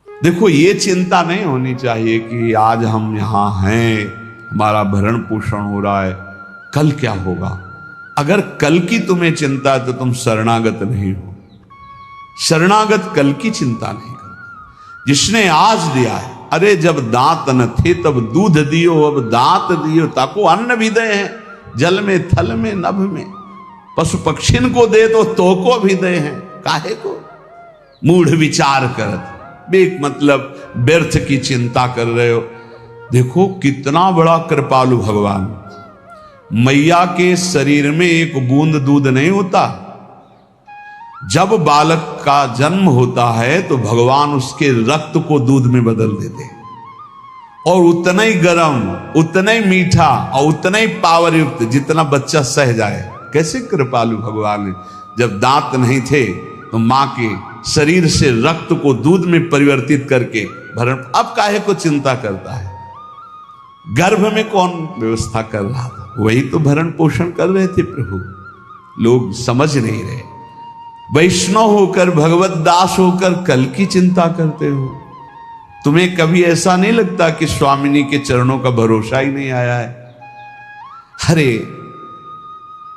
देखो, ये चिंता नहीं होनी चाहिए कि आज हम यहां हैं, हमारा भरण पोषण हो रहा है, कल क्या होगा। अगर कल की तुम्हें चिंता है तो तुम शरणागत नहीं हो। शरणागत कल की चिंता नहीं करता। जिसने आज दिया है, अरे जब दांत न थे तब दूध दियो, अब दांत दियो ताको अन्न भी दे हैं, जल में थल में नभ में। पशु पक्षिन को दे तो को भी दे हैं, काहे को मूढ़ विचार करत, बेक मतलब व्यर्थ की चिंता कर रहे हो। देखो कितना बड़ा कृपालु भगवान। मैया के शरीर में एक बूंद दूध नहीं होता। जब बालक का जन्म होता है तो भगवान उसके रक्त को दूध में बदल देते हैं, और उतना ही गर्म, उतना ही मीठा और उतना ही पावर युक्त जितना बच्चा सह जाए। कैसे कृपालु भगवान है। जब दांत नहीं थे तो मां के शरीर से रक्त को दूध में परिवर्तित करके भरण, अब काहे को चिंता करता है। गर्भ में कौन व्यवस्था कर रहा था, वही तो भरण पोषण कर रहे थे प्रभु। लोग समझ नहीं रहे। वैष्णव होकर, भगवत दास होकर कल की चिंता करते हो। तुम्हें कभी ऐसा नहीं लगता कि स्वामिनी के चरणों का भरोसा ही नहीं आया है। अरे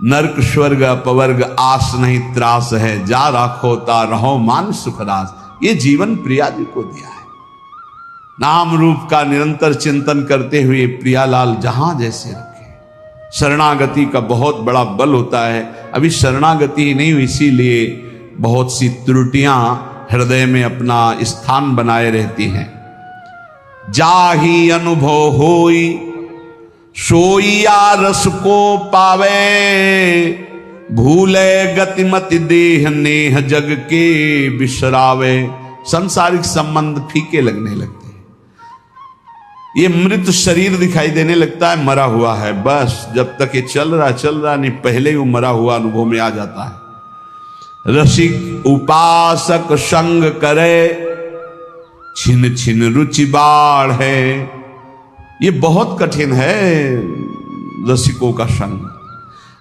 नरक स्वर्ग अपवर्ग आस नहीं त्रास है, जा राखोता रहो मान सुखरास। ये जीवन प्रिया जी को दिया है। नाम रूप का निरंतर चिंतन करते हुए प्रियालाल जहां जैसे रखे। शरणागति का बहुत बड़ा बल होता है। अभी शरणागति ही नहीं हुई, इसीलिए बहुत सी त्रुटियां हृदय में अपना स्थान बनाए रहती हैं। जाही अनुभव होई सोइया रस को पावे, भूले गतिमति देह नेह जग के बिसरावे। सांसारिक संबंध फीके लगने लगते हैं। ये मृत शरीर दिखाई देने लगता है, मरा हुआ है। बस जब तक ये चल रहा नहीं, पहले ही वो मरा हुआ अनुभव में आ जाता है। रसिक उपासक संग करे, छिन छिन रुचि बाढ़ है। ये बहुत कठिन है रसिकों का संग।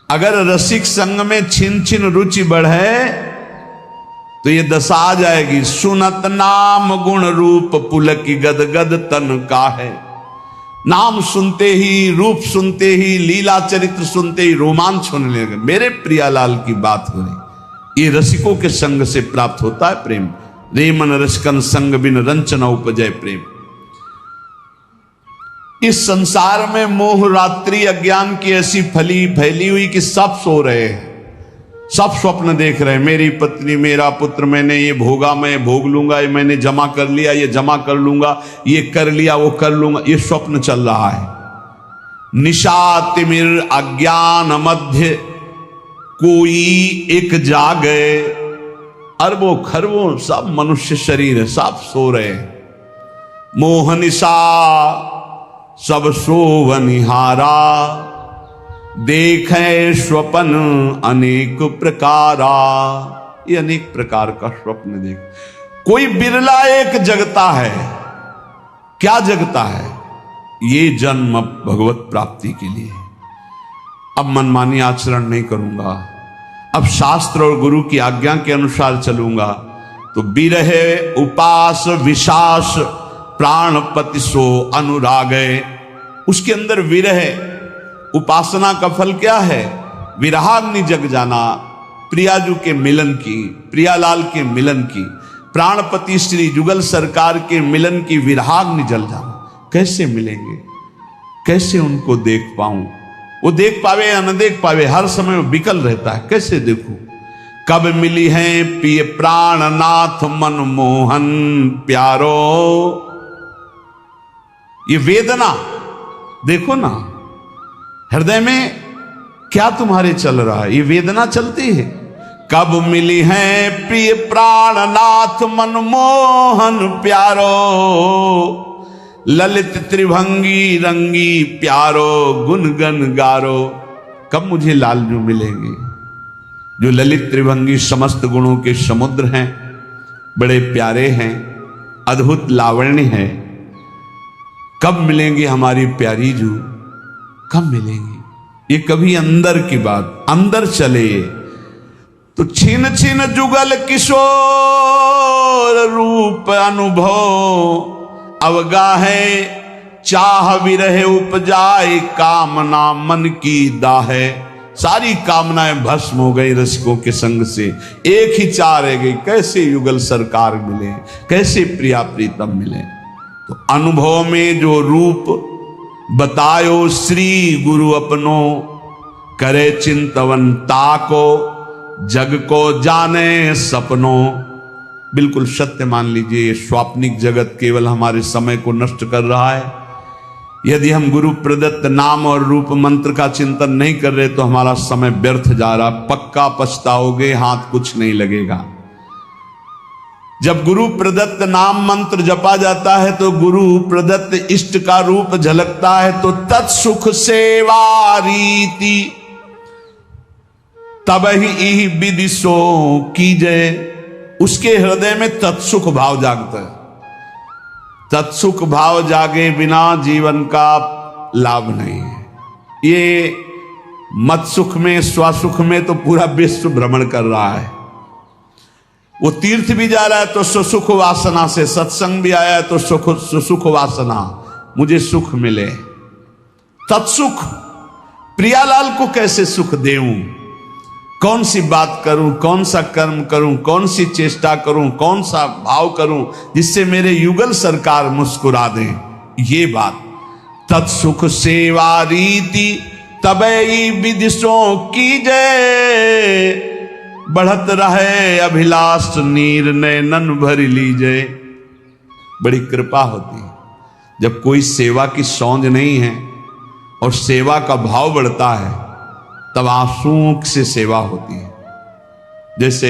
अगर रसिक संग में छिन छिन रुचि बढ़े तो ये दशा आ जाएगी। सुनत नाम गुण रूप पुलकी गद गद तन का है। नाम सुनते ही, रूप सुनते ही, लीला चरित्र सुनते ही रोमांच होने लगे। मेरे प्रियालाल की बात हो रही। ये रसिकों के संग से प्राप्त होता है प्रेम। रेमन रसकन संग बिन रंचन उपजय प्रेम। इस संसार में मोह रात्रि अज्ञान की ऐसी फैली हुई कि सब सो रहे हैं, सब स्वप्न देख रहे हैं। मेरी पत्नी, मेरा पुत्र, मैंने ये भोगा, मैं भोग लूंगा, ये मैंने जमा कर लिया, ये जमा कर लूंगा, ये कर लिया, वो कर लूंगा। ये स्वप्न चल रहा है। निशा तिमिर अज्ञान मध्य कोई एक जागे। अरबों खरबों सब मनुष्य शरीर है, सब सो रहे हैं। मोह निशा सब सोवनिहारा, देखे स्वपन अनेक प्रकारा। ये अनेक प्रकार का स्वप्न देख। कोई बिरला एक जगता है। क्या जगता है? ये जन्म भगवत प्राप्ति के लिए। अब मनमानी आचरण नहीं करूंगा, अब शास्त्र और गुरु की आज्ञा के अनुसार चलूंगा। तो बिरहे उपास विशास प्राणपति सो अनुरागे। उसके अंदर विरह, उपासना का फल क्या है? विरहाग्नि जग जाना, प्रियाजू के मिलन की, प्रियालाल के मिलन की, प्राणपति श्री जुगल सरकार के मिलन की विरहाग्नि जल जाना। कैसे मिलेंगे, कैसे उनको देख पाऊं? वो देख पावे या न देख पावे, हर समय वो बिकल रहता है। कैसे देखूं? कब मिली है प्रिय प्राणनाथ मनमोहन प्यारो। ये वेदना देखो ना, हृदय में क्या तुम्हारे चल रहा है? ये वेदना चलती है। कब मिली है प्रिय प्राणनाथ मनमोहन प्यारो, ललित त्रिभंगी रंगी प्यारो गुणगन गारो। कब मुझे लालजू मिलेंगे जो ललित त्रिभंगी समस्त गुणों के समुद्र हैं, बड़े प्यारे हैं, अद्भुत लावण्य है। कब मिलेंगे हमारी प्यारी जू? कब मिलेंगी? ये कभी अंदर की बात, अंदर चले। तो छिन छिन जुगल किशोर रूप अनुभव अवगाहे, चाह विरह उपजाए कामना मन की दाहे। सारी कामनाएं भस्म हो गई रसिकों के संग से, एक ही चाह रह गई, कैसे युगल सरकार मिले, कैसे प्रिया प्रीतम मिले। तो अनुभव में जो रूप बतायो श्री गुरु अपनो, करे चिंतवन ताको जग को जाने सपनों। बिल्कुल सत्य मान लीजिए, ये स्वाप्निक जगत केवल हमारे समय को नष्ट कर रहा है। यदि हम गुरु प्रदत्त नाम और रूप मंत्र का चिंतन नहीं कर रहे तो हमारा समय व्यर्थ जा रहा, पक्का पछताओगे, हाथ कुछ नहीं लगेगा। जब गुरु प्रदत्त नाम मंत्र जपा जाता है तो गुरु प्रदत्त इष्ट का रूप झलकता है, तो तत्सुख सेवा रीति तब ही विदिशो कीजय। उसके हृदय में तत्सुख भाव जागता है। तत्सुख भाव जागे बिना जीवन का लाभ नहीं है। ये मत सुख में स्वसुख में तो पूरा विश्व भ्रमण कर रहा है। वो तीर्थ भी जा रहा है तो सुसुख वासना से, सत्संग भी आया है तो सुसुख वासना, मुझे सुख मिले। तत्सुख, प्रियालाल को कैसे सुख देऊं, कौन सी बात करूं, कौन सा कर्म करूं, कौन सी चेष्टा करूं, कौन सा भाव करूं जिससे मेरे युगल सरकार मुस्कुरा दें। ये बात तत्सुख सेवा रीति तबई विदिशों की जय, बढ़त रहे अभिलाष नीर नैनन भर लीजिए। बड़ी कृपा होती है जब कोई सेवा की सौंध नहीं है और सेवा का भाव बढ़ता है, तब आंसुओं से सेवा होती है। जैसे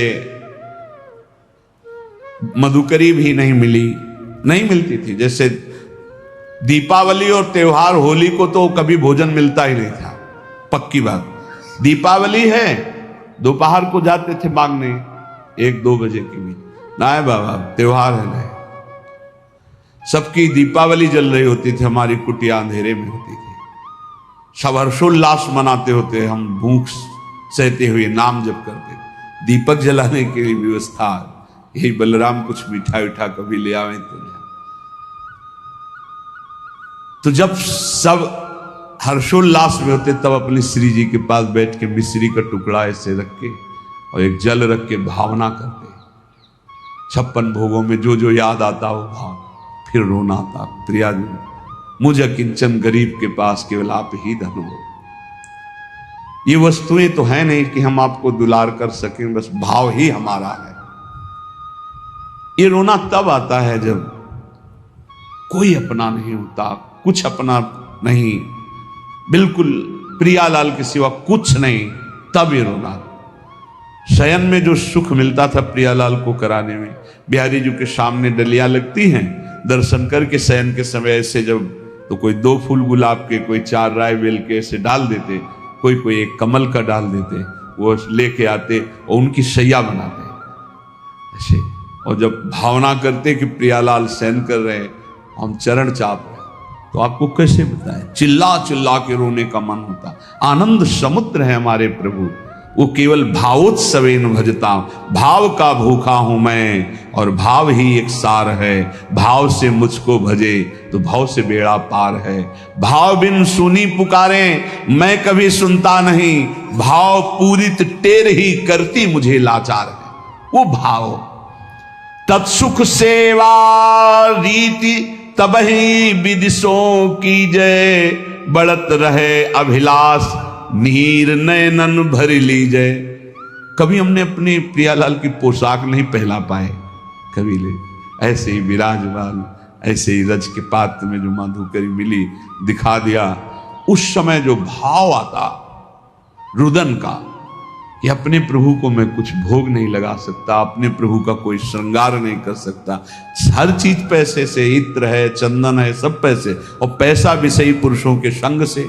मधुकरी भी नहीं मिलती थी। जैसे दीपावली और त्योहार, होली को तो कभी भोजन मिलता ही नहीं था, पक्की बात। दीपावली है, दोपहर को जाते थे मांगने 1-2 बजे के बीच, ना है बाबा त्योहार है ना। सबकी दीपावली जल रही होती थी, हमारी कुटिया अंधेरे में होती थी। सब हर्षोल्लास मनाते होते, हम भूख सहते हुए नाम जप करते। दीपक जलाने की व्यवस्था, यही बलराम कुछ मीठा उठा कभी ले आवे तो जब सब हर्षोल्लास में होते तब अपनी श्री जी के पास बैठ के मिश्री का टुकड़ा ऐसे रख के और एक जल रख के भावना करते। 56 भोगों में जो जो याद आता वो भाव, फिर रोना आता, प्रिया जी मुझे किंचन गरीब के पास केवल आप ही धन हो। ये वस्तुएं तो है नहीं कि हम आपको दुलार कर सकें, बस भाव ही हमारा है। ये रोना तब आता है जब कोई अपना नहीं होता, कुछ अपना नहीं, बिल्कुल प्रियालाल के सिवा कुछ नहीं, तब ये रोना। शयन में जो सुख मिलता था प्रियालाल को कराने में, बिहारी जी के सामने डलियां लगती हैं, दर्शन करके शयन के समय ऐसे जब तो कोई 2 फूल गुलाब के, कोई 4 राय बेल के ऐसे डाल देते, कोई एक कमल का डाल देते, वो लेके आते और उनकी शैया बनाते ऐसे। और जब भावना करते कि प्रियालाल शयन कर रहे हैं, हम चरण चाप रहे, तो आपको कैसे बताएं, चिल्ला चिल्ला के रोने का मन होता। आनंद समुद्र है हमारे प्रभु, वो केवल भावोत्सवेन भजता। भाव का भूखा हूं मैं और भाव ही एक सार है। भाव से मुझको भजे तो भाव से बेड़ा पार है। भाव बिन सुनी पुकारे मैं कभी सुनता नहीं, भाव पूरित टेर ही करती मुझे लाचार है। वो भाव तत्सुख सेवा रीति तबही विदिशों की जय, बढ़त रहे अभिलाष नीर नैनन भर लीजिए। कभी हमने अपनी प्रियालाल की पोशाक नहीं पहना पाए, कभी ले ऐसे ही विराजमान, ऐसे ही रज के पात्र में जो माधुकरी मिली दिखा दिया। उस समय जो भाव आता रुदन का कि अपने प्रभु को मैं कुछ भोग नहीं लगा सकता, अपने प्रभु का कोई श्रृंगार नहीं कर सकता, हर चीज पैसे से, इत्र है, चंदन है, सब पैसे, और पैसा विषयी पुरुषों के संग से,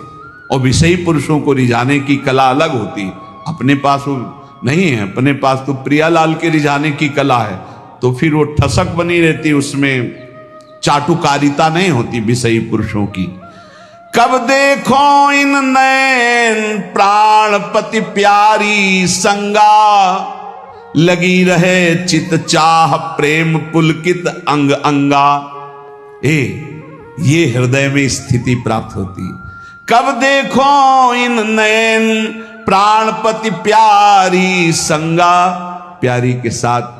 और विषयी पुरुषों को रिझाने की कला अलग होती है। अपने पास वो नहीं है, अपने पास तो प्रियालाल के रिझाने की कला है, तो फिर वो ठसक बनी रहती, उसमें चाटुकारिता नहीं होती विषयी पुरुषों की। कब देखो इन नैन प्राणपति प्यारी संगा, लगी रहे चित चाह प्रेम पुलकित अंग अंगा। ये हृदय में स्थिति प्राप्त होती। कब देखो इन नयन प्राणपति प्यारी संगा। प्यारी के साथ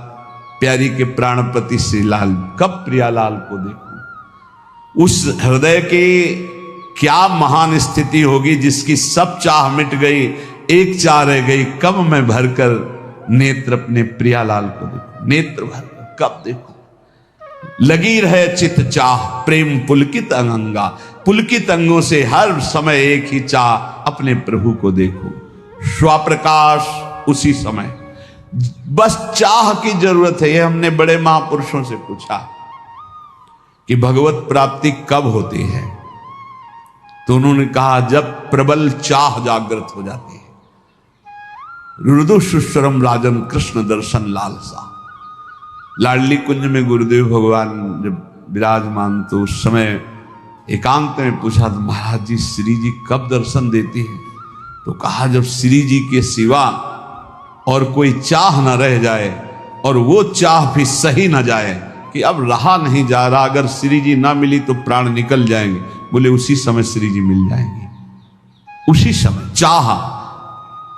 प्यारी के प्राणपति श्री लाल, कब प्रियालाल को देखूं। उस हृदय के क्या महान स्थिति होगी जिसकी सब चाह मिट गई, एक चाह रह गई, कब मैं भरकर नेत्र अपने प्रियालाल को देखूं। नेत्र भरकर कब देखूं। लगी रहे चित चाह प्रेम पुलकित अंगा। पुलकित अंगों से हर समय एक ही चाह, अपने प्रभु को देखो। स्वप्रकाश उसी समय, बस चाह की जरूरत है। ये हमने बड़े महापुरुषों से पूछा कि भगवत प्राप्ति कब होती है, तो उन्होंने कहा जब प्रबल चाह जागृत हो जाती है। रुदु सुश्वरम राजन कृष्ण दर्शन लालसा। लाडली कुंज में गुरुदेव भगवान जब विराजमान, तो उस समय एकांत में पूछा तो महाराज जी श्री जी कब दर्शन देती है। तो कहा जब श्री जी के सिवा और कोई चाह न रह जाए, और वो चाह भी सही न जाए कि अब रहा नहीं जा रहा, अगर श्री जी ना मिली तो प्राण निकल जाएंगे। बोले उसी समय श्री जी मिल जाएंगे। उसी समय चाह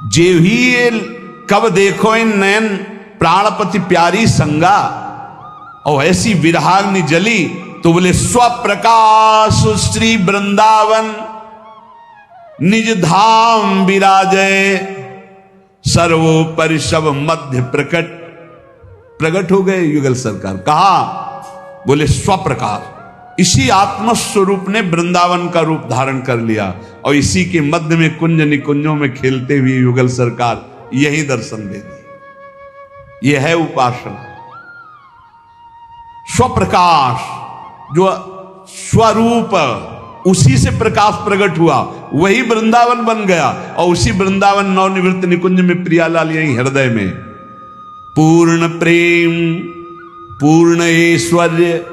जे ही कब देखो इन नयन प्राणपति प्यारी संगा। और ऐसी विरहाग्नि जली तो बोले स्वप्रकाश श्री वृंदावन निज धाम विराजय। सर्वोपरि सब मध्य प्रकट हो गए युगल सरकार। कहा बोले स्वप्रकाश, इसी आत्मस्वरूप ने वृंदावन का रूप धारण कर लिया, और इसी के मध्य में कुंज निकुंजों में खेलते हुए युगल सरकार यही दर्शन दे दी। यह है उपासना। स्वप्रकाश, जो स्वरूप, उसी से प्रकाश प्रकट हुआ, वही वृंदावन बन गया। और उसी वृंदावन नवनिवृत्त निकुंज में प्रियालाल यही हृदय में पूर्ण प्रेम पूर्ण ऐश्वर्य,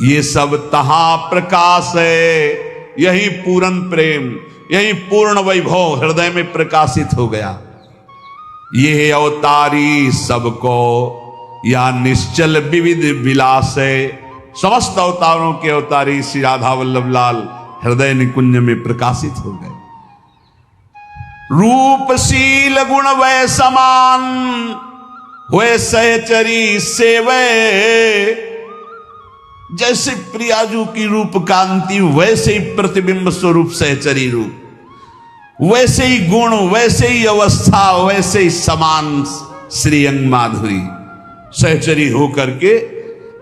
ये सब तहां प्रकाश है। यही पूर्ण प्रेम, यही पूर्ण वैभव हृदय में प्रकाशित हो गया। ये अवतारी सबको या निश्चल विविध विलास है। समस्त अवतारों के अवतारी श्री राधा वल्लभ लाल हृदय निकुंज में प्रकाशित हो गए। रूपशील गुण वै समान हुए सहचरी सेवे। जैसे प्रियाजू की रूप कांति, वैसे ही प्रतिबिंब स्वरूप सहचरी रूप, वैसे ही गुण, वैसे ही अवस्था, वैसे ही समान श्रीअंग माधुरी सहचरी होकर के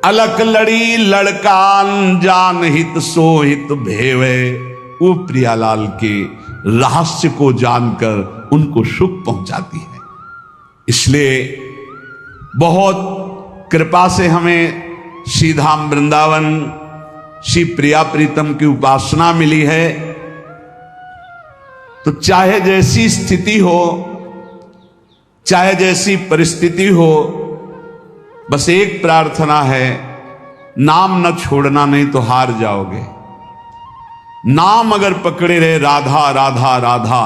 अलक लड़ी लड़कान जान हित सोहित भेवे। वो प्रियालाल के रहस्य को जानकर उनको सुख पहुंचाती है। इसलिए बहुत कृपा से हमें श्रीधाम वृंदावन श्री प्रिया प्रीतम की उपासना मिली है। तो चाहे जैसी स्थिति हो, चाहे जैसी परिस्थिति हो, बस एक प्रार्थना है, नाम न छोड़ना, नहीं तो हार जाओगे। नाम अगर पकड़े रहे राधा राधा राधा।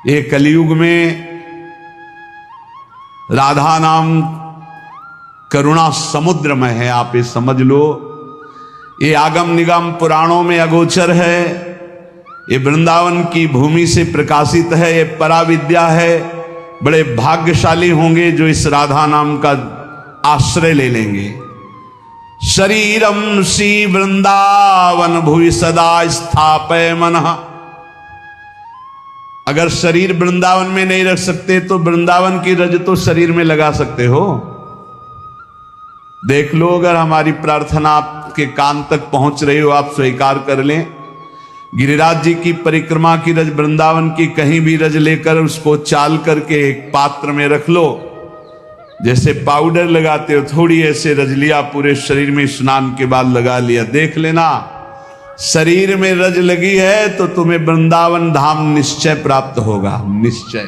ये कलयुग में राधा नाम करुणा समुद्र में है, आप ये समझ लो। ये आगम निगम पुराणों में अगोचर है। ये वृंदावन की भूमि से प्रकाशित है, ये पराविद्या है। बड़े भाग्यशाली होंगे जो इस राधा नाम का आश्रय ले लेंगे। शरीरम श्री वृंदावन भुवि सदा स्थापय मनः। अगर शरीर वृंदावन में नहीं रख सकते तो वृंदावन की रज तो शरीर में लगा सकते हो। देख लो, अगर हमारी प्रार्थना आपके कान तक पहुंच रही हो, आप स्वीकार कर लें। गिरिराज जी की परिक्रमा की रज, वृंदावन की कहीं भी रज लेकर उसको चाल करके एक पात्र में रख लो। जैसे पाउडर लगाते हो, थोड़ी ऐसे रज लिया, पूरे शरीर में स्नान के बाद लगा लिया। देख लेना, शरीर में रज लगी है तो तुम्हें वृंदावन धाम निश्चय प्राप्त होगा। निश्चय,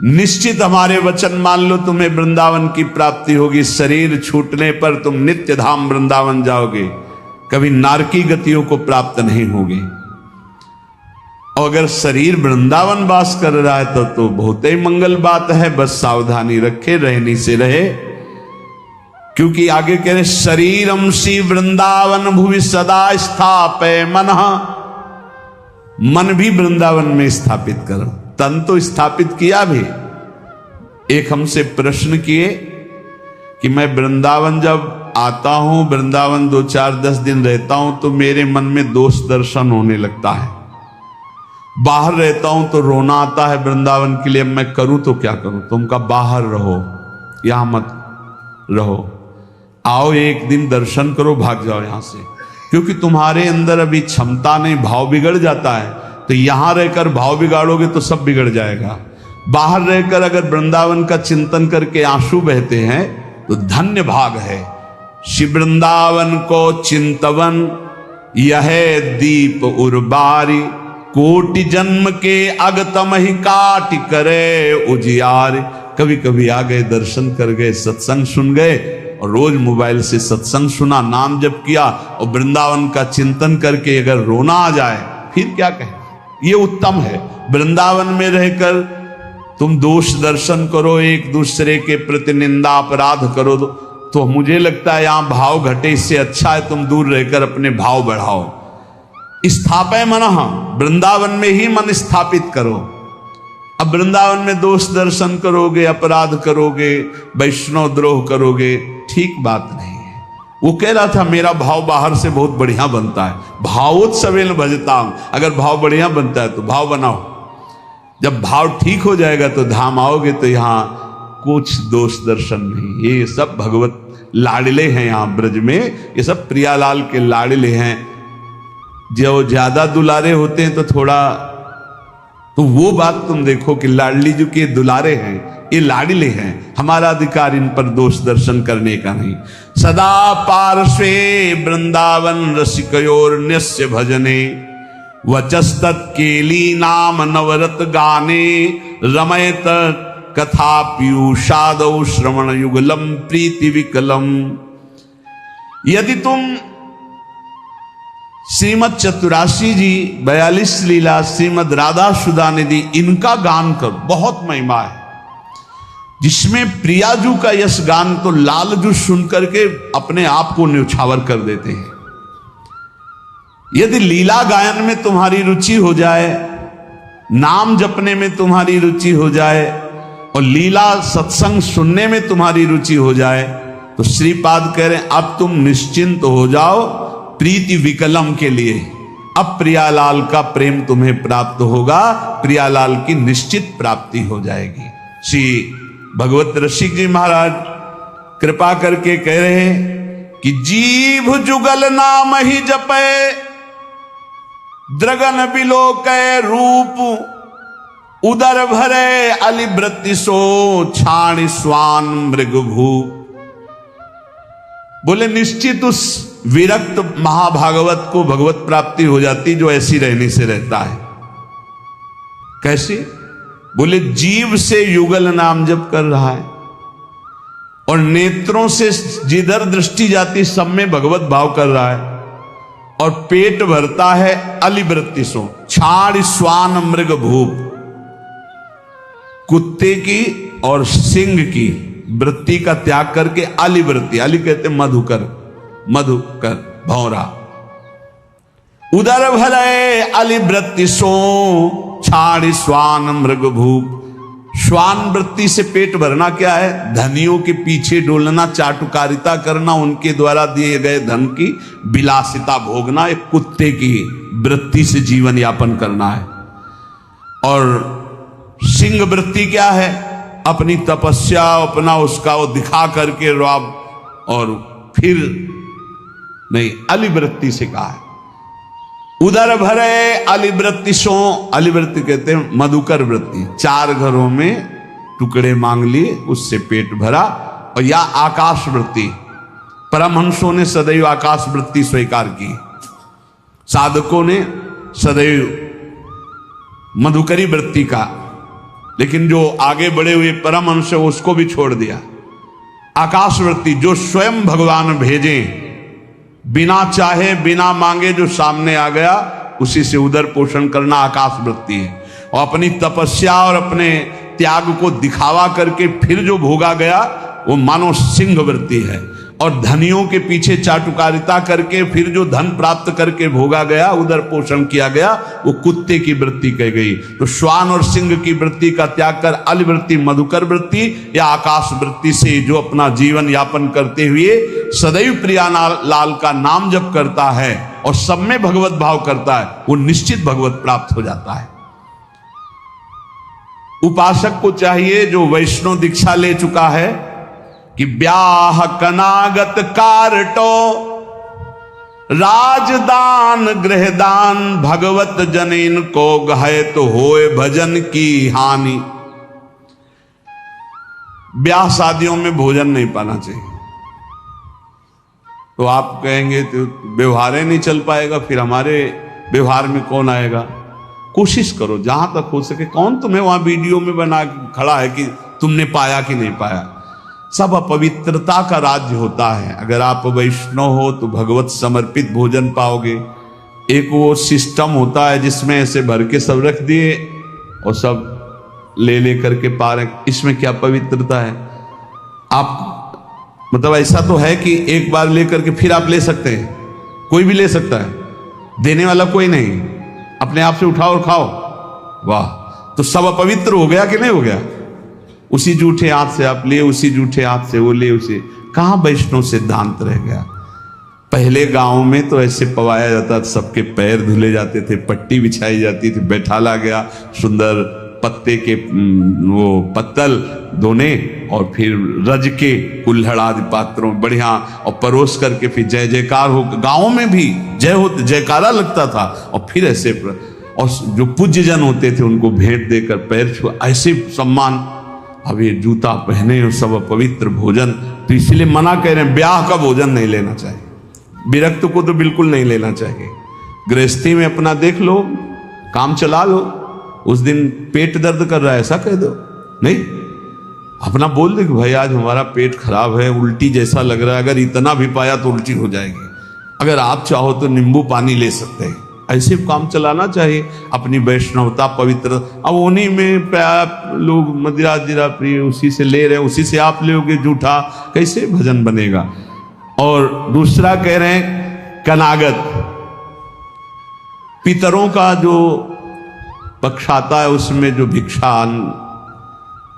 निश्चित हमारे वचन मान लो, तुम्हें वृंदावन की प्राप्ति होगी। शरीर छूटने पर तुम नित्य धाम वृंदावन जाओगे, कभी नारकी गतियों को प्राप्त नहीं होगे। और अगर शरीर वृंदावन वास कर रहा है तो बहुत ही मंगल बात है, बस सावधानी रखे, रहनी से रहे। क्योंकि आगे कह रहे शरीरम सी वृंदावन भुवि सदा स्थापय मनः, मन भी वृंदावन में स्थापित करो। तन तो स्थापित किया भी। एक हमसे प्रश्न किए कि मैं वृंदावन जब आता हूं, वृंदावन 2-4-10 दिन रहता हूं तो मेरे मन में दोष दर्शन होने लगता है, बाहर रहता हूं तो रोना आता है वृंदावन के लिए, मैं करूं तो क्या करूं? तुम का बाहर रहो, यहां मत रहो, आओ एक दिन दर्शन करो, भाग जाओ यहां से। क्योंकि तुम्हारे अंदर अभी क्षमता नहीं, भाव बिगड़ जाता है। तो यहां रहकर भाव बिगाड़ोगे तो सब बिगड़ जाएगा। बाहर रहकर अगर वृंदावन का चिंतन करके आंसू बहते हैं तो धन्य भाग है। शिव वृंदावन को चिंतवन यह दीप उर्बारी, कोटि जन्म के अगतम ही काट करे उजियार। कभी कभी आ गए, दर्शन कर गए, सत्संग सुन गए, और रोज मोबाइल से सत्संग सुना, नाम जप किया, और वृंदावन का चिंतन करके अगर रोना आ जाए फिर क्या कहें? ये उत्तम है। वृंदावन में रहकर तुम दोष दर्शन करो, एक दूसरे के प्रति निंदा अपराध करो, तो मुझे लगता है यहां भाव घटे। इससे अच्छा है तुम दूर रहकर अपने भाव बढ़ाओ। स्थापय मनः, वृंदावन में ही मन स्थापित करो। अब वृंदावन में दोष दर्शन करोगे, अपराध करोगे, वैष्णव द्रोह करोगे, ठीक बात नहीं है। वो कह रहा था मेरा भाव बाहर से बहुत बढ़िया बनता है, भावोत्सवेन भजता हूं। अगर भाव बढ़िया बनता है तो भाव बनाओ, जब भाव ठीक हो जाएगा तो धाम आओगे तो यहां कुछ दोष दर्शन नहीं। ये सब भगवत लाडले हैं यहाँ ब्रज में, ये सब प्रियालाल के लाडले हैं। जो ज्यादा दुलारे होते हैं तो थोड़ा, तो वो बात तुम देखो कि लाडली जी के दुलारे हैं, ये लाडले हैं। हमारा अधिकार इन पर दोष दर्शन करने का नहीं। सदा पार्श्वे वृंदावन रसिकयोर्न्यस्य भजने, वचस्तत् केली नाम नवरत गाने, रमयत कथा पीयूषादौ श्रवण युगलम प्रीति विकलम। यदि तुम श्रीमद चतुराशी जी 42 लीला, श्रीमद राधा सुधा निधि, इनका गान करो, बहुत महिमा है जिसमें प्रियाजू का यश गान तो लालजू सुन करके अपने आप को न्यौछावर कर देते हैं। यदि लीला गायन में तुम्हारी रुचि हो जाए, नाम जपने में तुम्हारी रुचि हो जाए, और लीला सत्संग सुनने में तुम्हारी रुचि हो जाए, तो श्रीपाद कह रहे हैं अब तुम निश्चिंत हो जाओ प्रीति विकलम के लिए। अब प्रियालाल का प्रेम तुम्हें प्राप्त होगा, प्रियालाल की निश्चित प्राप्ति हो जाएगी। श्री भगवत रसिक जी महाराज कृपा करके कह रहे हैं कि जीभ जुगल नाम ही जपे, द्रगन बिलोकै रूप, उदर भरे अलिवृत्ति सो, छाण स्वान मृग भू। बोले निश्चित उस विरक्त महाभागवत को भगवत प्राप्ति हो जाती जो ऐसी रहने से रहता है। कैसे? बोले जीव से युगल नाम जप कर रहा है, और नेत्रों से जिधर दृष्टि जाती सब में भगवत भाव कर रहा है, और पेट भरता है अलिवृत्ति सो, छाड़ स्वान मृग भूप, कुत्ते की और सिंह की वृत्ति का त्याग करके अलिवृत्ति, अली कहते मधुकर, मधुकर भौरा, उदर भरे अलिवृत्ति सो, छाड़ स्वान मृग भूप। श्वान वृत्ति से पेट भरना क्या है? धनियों के पीछे डोलना, चाटुकारिता करना, उनके द्वारा दिए गए धन की विलासिता भोगना, एक कुत्ते की वृत्ति से जीवन यापन करना है। और सिंह वृत्ति क्या है? अपनी तपस्या, अपना उसका वो दिखा करके रौब, और फिर नहीं, अलिवृत्ति से कहा है। उदर भरे अलिवृत्ति सो, अलिवृत्ति कहते हैं मधुकर वृत्ति, 4 घरों में टुकड़े मांग लिए, उससे पेट भरा। और या आकाश वृत्ति, परमहंसों ने सदैव आकाश वृत्ति स्वीकार की, साधकों ने सदैव मधुकरी वृत्ति का, लेकिन जो आगे बढ़े हुए परमहंस उसको भी छोड़ दिया। आकाश वृत्ति, जो स्वयं भगवान भेजे, बिना चाहे बिना मांगे जो सामने आ गया, उसी से उदर पोषण करना आकाश वृत्ति है। और अपनी तपस्या और अपने त्याग को दिखावा करके फिर जो भोगा गया वो मानो सिंह वृत्ति है। और धनियों के पीछे चाटुकारिता करके फिर जो धन प्राप्त करके भोगा गया, उदर पोषण किया गया, वो कुत्ते की वृत्ति कह गई। तो श्वान और सिंह की वृत्ति का त्याग कर अल वृत्ति, मधुकर वृत्ति या आकाश वृत्ति से जो अपना जीवन यापन करते हुए सदैव प्रिया लाल का नाम जप करता है और सब में भगवत भाव करता है, वो निश्चित भगवत प्राप्त हो जाता है। उपासक को चाहिए जो वैष्णव दीक्षा ले चुका है कि ब्याह कनागत कारटो राजदान गृहदान भगवत जनिन को गहे तो होए भजन की हानि। ब्याह शादियों में भोजन नहीं पाना चाहिए। तो आप कहेंगे तो व्यवहार ही नहीं चल पाएगा, फिर हमारे व्यवहार में कौन आएगा? कोशिश करो जहां तक हो सके। कौन तुम्हें वहां वीडियो में बना खड़ा है कि तुमने पाया कि नहीं पाया? सब अपवित्रता का राज्य होता है। अगर आप वैष्णव हो तो भगवत समर्पित भोजन पाओगे। एक वो सिस्टम होता है जिसमें ऐसे भर के सब रख दिए और सब ले ले करके पा रहे, इसमें क्या पवित्रता है? आप मतलब ऐसा तो है कि एक बार ले करके फिर आप ले सकते हैं, कोई भी ले सकता है, देने वाला कोई नहीं, अपने आप से उठाओ और खाओ। वाह, तो सब अपवित्र हो गया कि नहीं हो गया? उसी जूठे हाथ से आप लिए, उसी जूठे हाथ से वो ले, उसे कहां वैष्णव सिद्धांत रह गया? पहले गांव में तो ऐसे पवाया जाता, सबके पैर धुले जाते थे, पट्टी बिछाई जाती थी, बैठाला गया, सुंदर पत्ते के वो पत्तल धोने और फिर रज के कुल्हड़ आदि पात्रों बढ़िया और परोस करके फिर जय जयकार हो, गांव में भी जय हो जयकारा लगता था। और फिर ऐसे और जो पूज्य जन होते थे उनको भेंट देकर पैर छुआ, ऐसे सम्मान। अब ये जूता पहने और सब पवित्र भोजन, तो इसलिए मना कह रहे हैं ब्याह का भोजन नहीं लेना चाहिए। विरक्त को तो बिल्कुल नहीं लेना चाहिए। गृहस्थी में अपना देख लो, काम चला लो। उस दिन पेट दर्द कर रहा है ऐसा कह दो, नहीं, अपना बोल दे कि भाई आज हमारा पेट खराब है, उल्टी जैसा लग रहा है, अगर इतना भी पाया तो उल्टी हो जाएगी, अगर आप चाहो तो नींबू पानी ले सकते हैं। ऐसे काम चलाना चाहिए। अपनी वैष्णवता पवित्र, अब उन्हीं में लोग मदिरा जिरा प्रिय उसी से ले रहे हैं, उसी से आप लोगे जूठा, कैसे भजन बनेगा? और दूसरा कह रहे हैं कनागत, पितरों का जो पक्ष आता है उसमें जो भिक्षान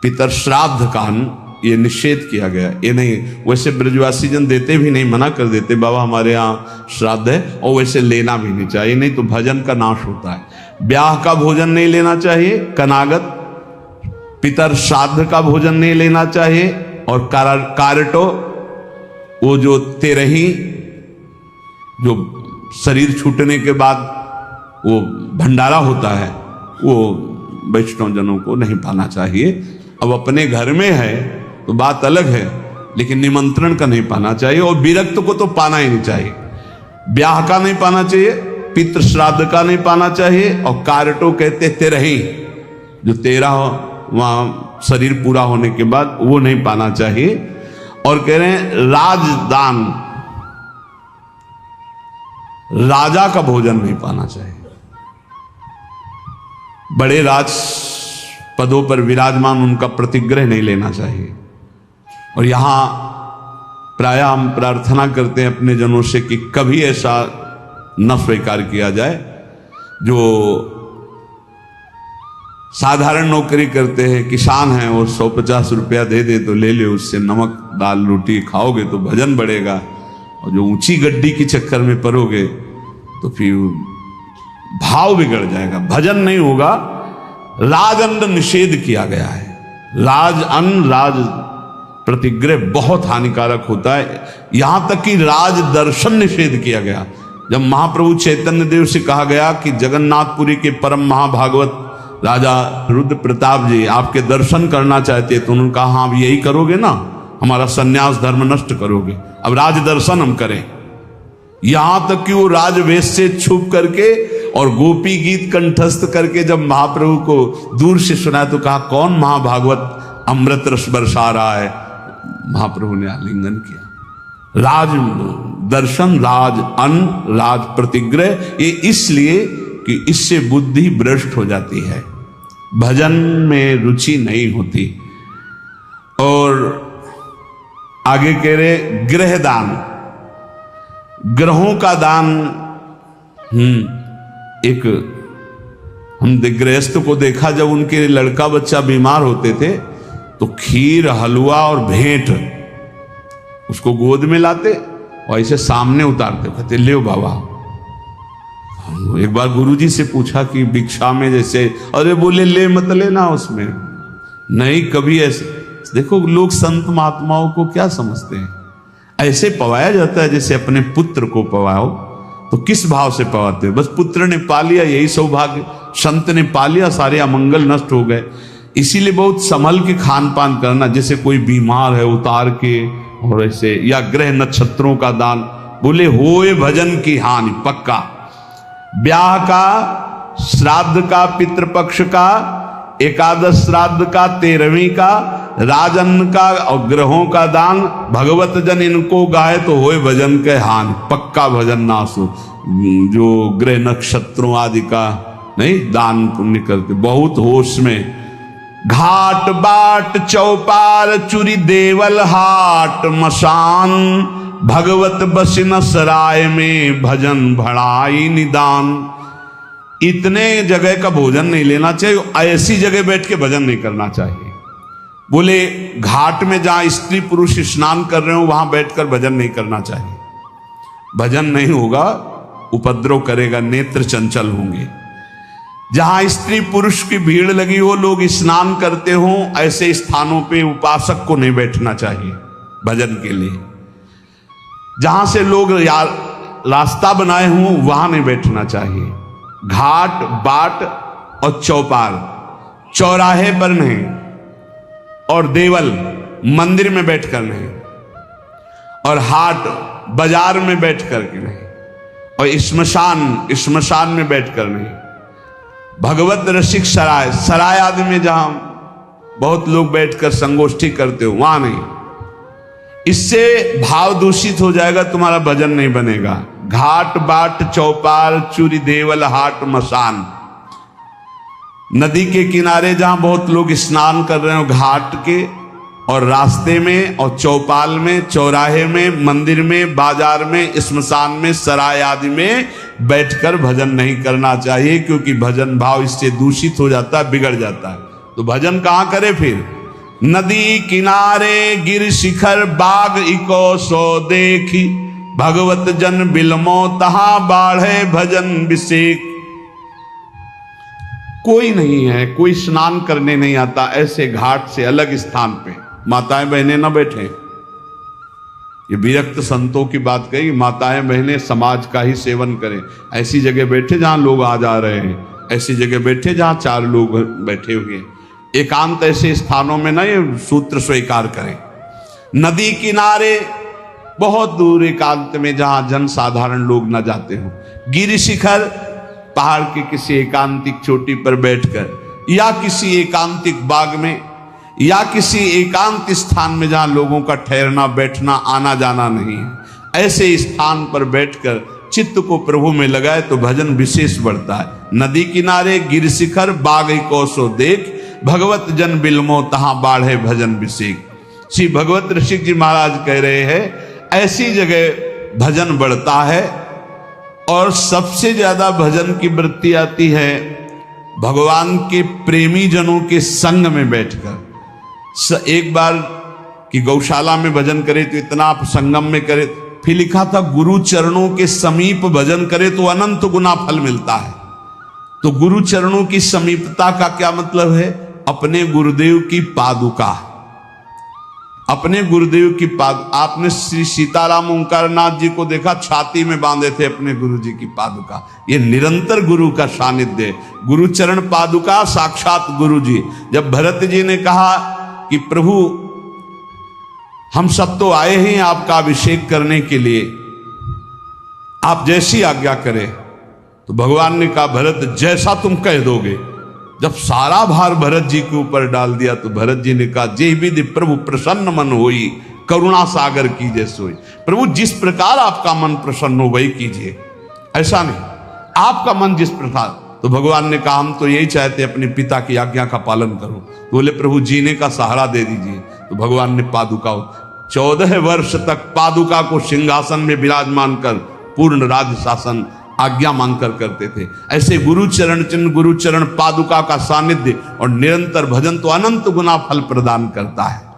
पितर श्राद्ध कान ये निषेध किया गया। ये नहीं, वैसे ब्रजवासी जन देते भी नहीं, मना कर देते बाबा हमारे यहाँ श्राद्ध है, और वैसे लेना भी नहीं चाहिए, नहीं तो भजन का नाश होता है। ब्याह का भोजन नहीं लेना चाहिए, कनागत पितर श्राद्ध का भोजन नहीं लेना चाहिए। और कारटो वो जो तेरही जो शरीर छूटने के बाद वो भंडारा होता है वो वैष्णव जनों को नहीं पाना चाहिए। अब अपने घर में है तो बात अलग है, लेकिन निमंत्रण का नहीं पाना चाहिए। और विरक्त को तो पाना ही नहीं चाहिए। ब्याह का नहीं पाना चाहिए, पितृ श्राद्ध का नहीं पाना चाहिए। और कारटो कहते तेरही, जो 13 वहां शरीर पूरा होने के बाद वो नहीं पाना चाहिए। और कह रहे हैं राजदान, राजा का भोजन नहीं पाना चाहिए। बड़े राज पदों पर विराजमान उनका प्रतिग्रह नहीं लेना चाहिए। और यहां प्रायः हम प्रार्थना करते हैं अपने जनों से कि कभी ऐसा न स्वीकार किया जाए जो साधारण नौकरी करते हैं, किसान हैं, वो 150 रुपया दे दे तो ले ले, उससे नमक दाल रोटी खाओगे तो भजन बढ़ेगा। और जो ऊंची गड्डी के चक्कर में पड़ोगे तो फिर भाव बिगड़ जाएगा, भजन नहीं होगा। राजअन्न निषेध किया गया है। राजअन्न राज प्रतिग्रह बहुत हानिकारक होता है। यहां तक कि राज दर्शन निषेध किया गया। जब महाप्रभु चैतन्य देव से कहा गया कि जगन्नाथपुरी के परम महाभागवत राजा रुद्र प्रताप जी आपके दर्शन करना चाहते, तो उन्होंने कहा हाँ यही करोगे ना, हमारा सन्यास धर्म नष्ट करोगे, अब राज दर्शन हम करें। यहां तक कि वो राजवेश से छुप करके और गोपी गीत कंठस्थ करके जब महाप्रभु को दूर से सुना तो कहा कौन महाभागवत अमृत रस बरसा रहा है? महाप्रभु ने आलिंगन किया। राज दर्शन, राज अन्न, राज प्रतिग्रह, ये इसलिए क्योंकि इससे बुद्धि भ्रष्ट हो जाती है, भजन में रुचि नहीं होती। और आगे कह रहे गृह दान, ग्रहों का दान। एक हम गृहस्थ को देखा, जब उनके लड़का बच्चा बीमार होते थे तो खीर, हलवा और भेंट उसको गोद में लाते और ऐसे सामने उतारते, कहते ले बाबा। एक बार गुरुजी से पूछा कि भिक्षा में जैसे, अरे बोले ले मत लेना उसमें, नहीं कभी ऐसे। देखो लोग संत महात्माओं को क्या समझते हैं, ऐसे पवाया जाता है जैसे अपने पुत्र को पवाओ। तो किस भाव से पवाते हो? बस पुत्र ने पा लिया यही सौभाग्य, संत ने पा लिया सारे अमंगल नष्ट हो गए। इसीलिए बहुत संभल के खान पान करना, जैसे कोई बीमार है उतार के, और ऐसे, या ग्रह नक्षत्रों का दान। बोले होए भजन की हानि पक्का, ब्याह का, श्राद्ध का, पितृपक्ष का, एकादश श्राद्ध का, 13वीं का, राजन का और ग्रहों का दान, भगवत जन इनको गाए तो होए भजन के हानि पक्का, भजन नासु। जो ग्रह नक्षत्रों आदि का नहीं दान पुण्य करते, बहुत होश में। घाट बाट चौपार चुरी देवल हाट मसान, भगवत बसिन सराय में भजन भड़ाई निदान। इतने जगह का भोजन नहीं लेना चाहिए, ऐसी जगह बैठ के भजन नहीं करना चाहिए। बोले घाट में जहां स्त्री पुरुष स्नान कर रहे हो वहां बैठकर भजन नहीं करना चाहिए, भजन नहीं होगा, उपद्रव करेगा, नेत्र चंचल होंगे। जहां स्त्री पुरुष की भीड़ लगी हो, लोग स्नान करते हो, ऐसे स्थानों पे उपासक को नहीं बैठना चाहिए भजन के लिए। जहां से लोग रास्ता बनाए हों वहां नहीं बैठना चाहिए। घाट बाट और चौपार, चौराहे पर नहीं, और देवल मंदिर में बैठकर नहीं, और हाट बाजार में बैठकर के नहीं, और श्मशान में बैठकर नहीं। भगवत रसिक सराय, सराय आदि में जहां बहुत लोग बैठकर संगोष्ठी करते हो वहां नहीं। इससे भाव दूषित हो जाएगा, तुम्हारा भजन नहीं बनेगा। घाट बाट चौपार चूरी देवल हाट मसान, नदी के किनारे जहां बहुत लोग स्नान कर रहे हो, घाट के और रास्ते में और चौपाल में, चौराहे में, मंदिर में, बाजार में, स्मशान में, सराय आदि में बैठकर भजन नहीं करना चाहिए, क्योंकि भजन भाव इससे दूषित हो जाता है, बिगड़ जाता है। तो भजन कहां करे फिर? नदी किनारे गिर शिखर बाग इको सो देखी, भगवत जन बिलमो तहा बाढ़े भजन विषेक। कोई नहीं है, कोई स्नान करने नहीं आता, ऐसे घाट से अलग स्थान पे माताएं बहनें न बैठे। ये विरक्त संतों की बात कही, माताएं बहनें समाज का ही सेवन करें। ऐसी जगह बैठे जहां लोग आ जा रहे हैं, ऐसी जगह बैठे जहां 4 लोग बैठे हुए हैं। एकांत ऐसे स्थानों में ना ये सूत्र स्वीकार करें। नदी किनारे बहुत दूर एकांत में जहां जन साधारण लोग न जाते हो, गिर शिखर पहाड़ के किसी एकांतिक चोटी पर बैठकर, या किसी एकांतिक बाग में, या किसी एकांत स्थान में जहां लोगों का ठहरना बैठना आना जाना नहीं है, ऐसे स्थान पर बैठकर चित्त को प्रभु में लगाए तो भजन विशेष बढ़ता है। नदी किनारे गिर शिखर बाग को सो देख, भगवत जन बिलमो तहां बाढ़े भजन विषेक। श्री भगवत ऋषिक जी महाराज कह रहे हैं ऐसी जगह भजन बढ़ता है। और सबसे ज्यादा भजन की वृत्ति आती है भगवान के प्रेमी जनों के संग में बैठकर। एक बार कि गौशाला में भजन करे तो इतना आप संगम में करे, फिर लिखा था गुरु चरणों के समीप भजन करे तो अनंत गुना फल मिलता है। तो गुरु चरणों की समीपता का क्या मतलब है? अपने गुरुदेव की पादुका, अपने गुरुदेव की आपने श्री सीताराम ओंकारनाथ जी को देखा, छाती में बांधे थे अपने गुरु जी की पादुका। ये निरंतर गुरु का सानिध्य, गुरु चरण पादुका साक्षात गुरु जी। जब भरत जी ने कहा कि प्रभु हम सब तो आए हैं आपका अभिषेक करने के लिए, आप जैसी आज्ञा करें, तो भगवान ने कहा भरत जैसा तुम कह दोगे। जब सारा भार भरत जी के ऊपर डाल दिया तो भरत जी ने कहा जे विधि प्रभु प्रसन्न मन होई, करुणा सागर कीजिए सोई। प्रभु जिस प्रकार आपका मन प्रसन्न हो वही कीजिए, ऐसा नहीं। आपका मन जिस प्रकार। तो भगवान ने कहा हम तो यही चाहते अपने पिता की आज्ञा का पालन करो। तो बोले प्रभु जीने का सहारा दे दीजिए। तो भगवान ने पादुका 14 वर्ष तक पादुका को सिंहासन में विराजमान कर पूर्ण राज्य शासन आज्ञा मांगकर करते थे। ऐसे गुरुचरण चिन्ह गुरुचरण पादुका का सानिध्य और निरंतर भजन तो अनंत गुना फल प्रदान करता है।